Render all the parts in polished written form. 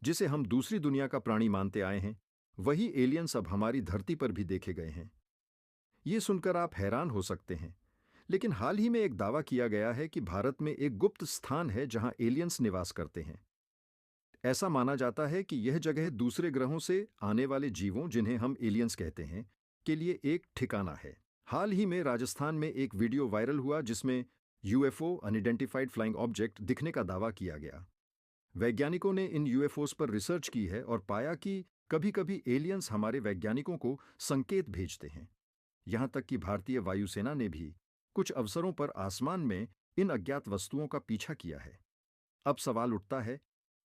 जिसे हम दूसरी दुनिया का प्राणी मानते आए हैं, वही एलियंस अब हमारी धरती पर भी देखे गए हैं। ये सुनकर आप हैरान हो सकते हैं, लेकिन हाल ही में एक दावा किया गया है कि भारत में एक गुप्त स्थान है जहां एलियंस निवास करते हैं। ऐसा माना जाता है कि यह जगह दूसरे ग्रहों से आने वाले जीवों, जिन्हें हम एलियंस कहते हैं, के लिए एक ठिकाना है। हाल ही में राजस्थान में एक वीडियो वायरल हुआ जिसमें यूएफओ अनआइडेंटिफाइड फ्लाइंग ऑब्जेक्ट दिखने का दावा किया गया। वैज्ञानिकों ने इन यूएफओस पर रिसर्च की है और पाया कि कभी-कभी एलियंस हमारे वैज्ञानिकों को संकेत भेजते हैं। यहां तक कि भारतीय वायुसेना ने भी कुछ अवसरों पर आसमान में इन अज्ञात वस्तुओं का पीछा किया है। अब सवाल उठता है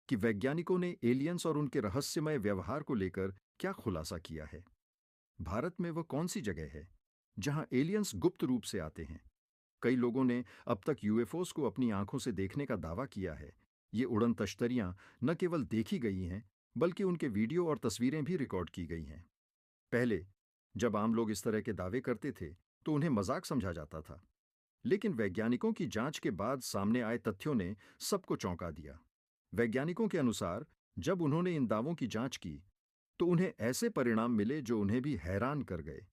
कि वैज्ञानिकों ने एलियंस और उनके रहस्यमय व्यवहार को लेकर क्या खुलासा किया है। भारत में वह कौन सी जगह है जहां एलियंस गुप्त रूप से आते हैं? कई लोगों ने अब तक यूएफओस को अपनी आंखों से देखने का दावा किया है। ये उड़न तश्तरियां न केवल देखी गई हैं, बल्कि उनके वीडियो और तस्वीरें भी रिकॉर्ड की गई हैं। पहले जब आम लोग इस तरह के दावे करते थे, तो उन्हें मजाक समझा जाता था। लेकिन वैज्ञानिकों की जांच के बाद सामने आए तथ्यों ने सबको चौंका दिया। वैज्ञानिकों के अनुसार जब उन्होंने इन दावों की जांच की, तो उन्हें ऐसे परिणाम मिले जो उन्हें भी हैरान कर गए।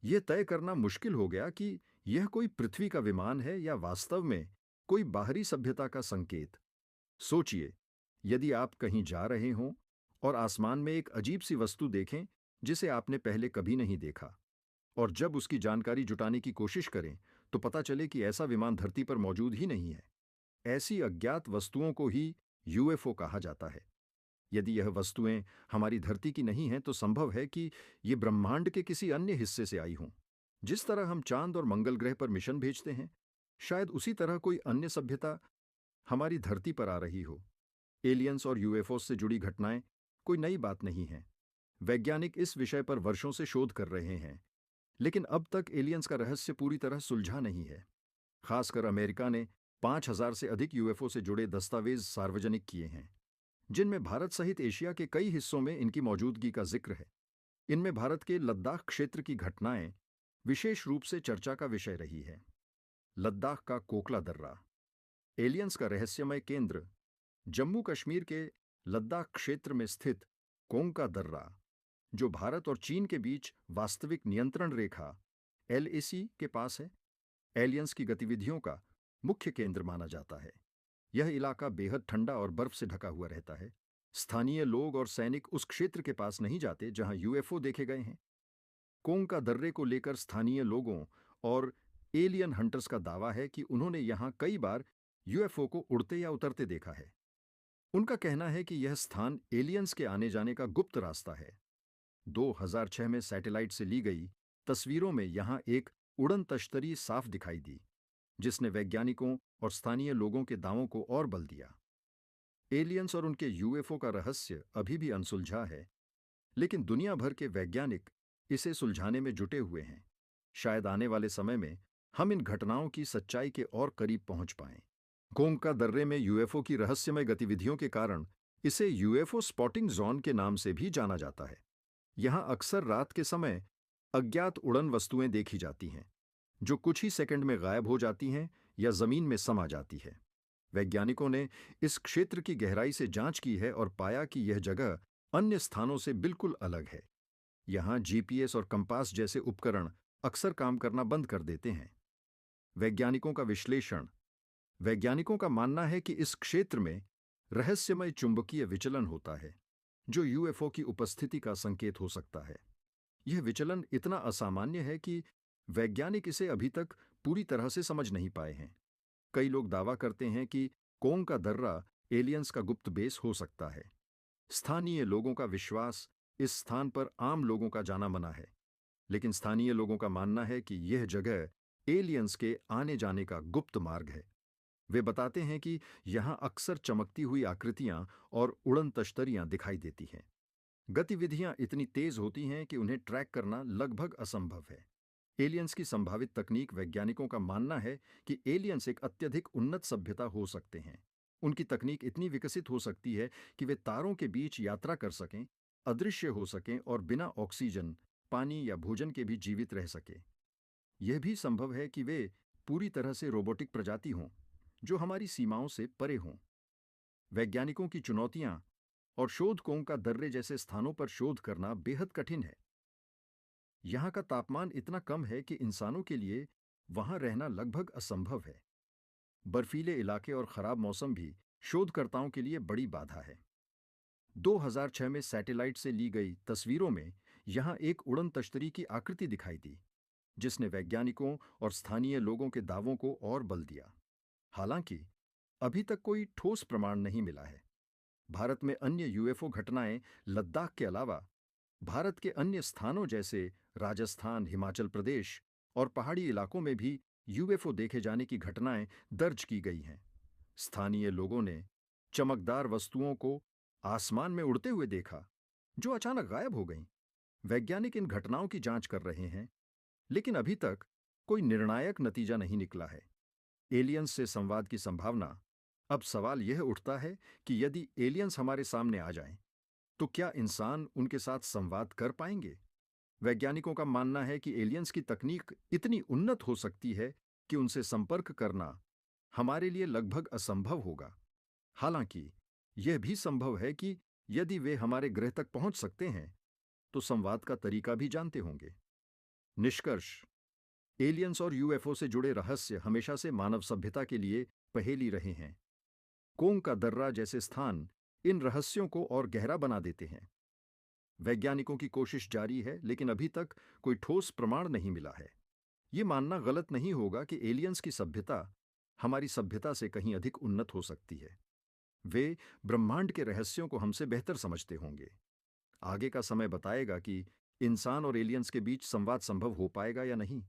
यह तय करना मुश्किल हो गया कि यह कोई पृथ्वी का विमान है या वास्तव में कोई बाहरी सभ्यता का संकेत। सोचिए, यदि आप कहीं जा रहे हों और आसमान में एक अजीब सी वस्तु देखें जिसे आपने पहले कभी नहीं देखा, और जब उसकी जानकारी जुटाने की कोशिश करें तो पता चले कि ऐसा विमान धरती पर मौजूद ही नहीं है। ऐसी अज्ञात वस्तुओं को ही यूएफओ कहा जाता है। यदि यह वस्तुएं हमारी धरती की नहीं हैं, तो संभव है कि ये ब्रह्मांड के किसी अन्य हिस्से से आई हों। जिस तरह हम चांद और मंगल ग्रह पर मिशन भेजते हैं, शायद उसी तरह कोई अन्य सभ्यता हमारी धरती पर आ रही हो। एलियंस और यूएफओ से जुड़ी घटनाएं कोई नई बात नहीं है। वैज्ञानिक इस विषय पर वर्षों से शोध कर रहे हैं, लेकिन अब तक एलियंस का रहस्य पूरी तरह सुलझा नहीं है। खासकर अमेरिका ने 5,000 से अधिक यूएफओ से जुड़े दस्तावेज सार्वजनिक किए हैं, जिनमें भारत सहित एशिया के कई हिस्सों में इनकी मौजूदगी का जिक्र है। इनमें भारत के लद्दाख क्षेत्र की घटनाएं विशेष रूप से चर्चा का विषय रही है। लद्दाख का कोकला दर्रा, एलियंस का रहस्यमय केंद्र, जम्मू कश्मीर के लद्दाख क्षेत्र में स्थित कोंका दर्रा, जो भारत और चीन के बीच वास्तविक नियंत्रण रेखा एलएसी के पास है, एलियंस की गतिविधियों का मुख्य केंद्र माना जाता है। यह इलाका बेहद ठंडा और बर्फ से ढका हुआ रहता है। स्थानीय लोग और सैनिक उस क्षेत्र के पास नहीं जाते जहां यूएफओ देखे गए हैं। कोंका दर्रे को लेकर स्थानीय लोगों और एलियन हंटर्स का दावा है कि उन्होंने यहां कई बार यूएफओ को उड़ते या उतरते देखा है। उनका कहना है कि यह स्थान एलियंस के आने जाने का गुप्त रास्ता है। 2006 में सैटेलाइट से ली गई तस्वीरों में यहां एक उड़न तश्तरी साफ दिखाई दी, जिसने वैज्ञानिकों और स्थानीय लोगों के दावों को और बल दिया। एलियंस और उनके यूएफओ का रहस्य अभी भी अनसुलझा है, लेकिन दुनिया भर के वैज्ञानिक इसे सुलझाने में जुटे हुए हैं। शायद आने वाले समय में हम इन घटनाओं की सच्चाई के और करीब पहुंच पाएं। कोंका दर्रे में यूएफओ की रहस्यमय गतिविधियों के कारण इसे यूएफओ स्पॉटिंग जोन के नाम से भी जाना जाता है। यहां अक्सर रात के समय अज्ञात उड़न वस्तुएं देखी जाती हैं, जो कुछ ही सेकंड में गायब हो जाती हैं या जमीन में समा जाती है। वैज्ञानिकों ने इस क्षेत्र की गहराई से जांच की है और पाया कि यह जगह अन्य स्थानों से बिल्कुल अलग है। यहां जीपीएस और कंपास जैसे उपकरण अक्सर काम करना बंद कर देते हैं। वैज्ञानिकों का विश्लेषण, वैज्ञानिकों का मानना है कि इस क्षेत्र में रहस्यमय चुंबकीय विचलन होता है, जो यूएफओ की उपस्थिति का संकेत हो सकता है। यह विचलन इतना असामान्य है कि वैज्ञानिक इसे अभी तक पूरी तरह से समझ नहीं पाए हैं। कई लोग दावा करते हैं कि कोंग का दर्रा एलियंस का गुप्त बेस हो सकता है। स्थानीय लोगों का विश्वास, इस स्थान पर आम लोगों का जाना मना है, लेकिन स्थानीय लोगों का मानना है कि यह जगह एलियंस के आने जाने का गुप्त मार्ग है। वे बताते हैं कि यहां अक्सर चमकती हुई आकृतियां और उड़न तश्तरियां दिखाई देती हैं। गतिविधियां इतनी तेज होती हैं कि उन्हें ट्रैक करना लगभग असंभव है। एलियंस की संभावित तकनीक, वैज्ञानिकों का मानना है कि एलियंस एक अत्यधिक उन्नत सभ्यता हो सकते हैं। उनकी तकनीक इतनी विकसित हो सकती है कि वे तारों के बीच यात्रा कर सकें, अदृश्य हो सकें और बिना ऑक्सीजन, पानी या भोजन के भी जीवित रह सकें। यह भी संभव है कि वे पूरी तरह से रोबोटिक प्रजाति हों, जो हमारी सीमाओं से परे हों। वैज्ञानिकों की चुनौतियां और शोध कोंग का दर्रे जैसे स्थानों पर शोध करना बेहद कठिन है। यहाँ का तापमान इतना कम है कि इंसानों के लिए वहाँ रहना लगभग असंभव है। बर्फीले इलाके और खराब मौसम भी शोधकर्ताओं के लिए बड़ी बाधा है। 2006 में सैटेलाइट से ली गई तस्वीरों में यहाँ एक उड़न तश्तरी की आकृति दिखाई दी, जिसने वैज्ञानिकों और स्थानीय लोगों के दावों को और बल दिया। हालांकि अभी तक कोई ठोस प्रमाण नहीं मिला है। भारत में अन्य यूएफओ घटनाएं लद्दाख के अलावा भारत के अन्य स्थानों जैसे राजस्थान, हिमाचल प्रदेश और पहाड़ी इलाकों में भी यूएफओ देखे जाने की घटनाएं दर्ज की गई हैं। स्थानीय लोगों ने चमकदार वस्तुओं को आसमान में उड़ते हुए देखा, जो अचानक गायब हो गईं। वैज्ञानिक इन घटनाओं की जांच कर रहे हैं, लेकिन अभी तक कोई निर्णायक नतीजा नहीं निकला है। एलियंस से संवाद की संभावना। अब सवाल यह उठता है कि यदि एलियंस हमारे सामने आ जाएं, तो क्या इंसान उनके साथ संवाद कर पाएंगे? वैज्ञानिकों का मानना है कि एलियंस की तकनीक इतनी उन्नत हो सकती है कि उनसे संपर्क करना हमारे लिए लगभग असंभव होगा। हालांकि यह भी संभव है कि यदि वे हमारे ग्रह तक पहुंच सकते हैं, तो संवाद का तरीका भी जानते होंगे। निष्कर्ष: एलियंस और यूएफओ से जुड़े रहस्य हमेशा से मानव सभ्यता के लिए पहेली रहे हैं। कोंग का दर्रा जैसे स्थान इन रहस्यों को और गहरा बना देते हैं। वैज्ञानिकों की कोशिश जारी है, लेकिन अभी तक कोई ठोस प्रमाण नहीं मिला है। ये मानना गलत नहीं होगा कि एलियंस की सभ्यता हमारी सभ्यता से कहीं अधिक उन्नत हो सकती है। वे ब्रह्मांड के रहस्यों को हमसे बेहतर समझते होंगे। आगे का समय बताएगा कि इंसान और एलियंस के बीच संवाद संभव हो पाएगा या नहीं।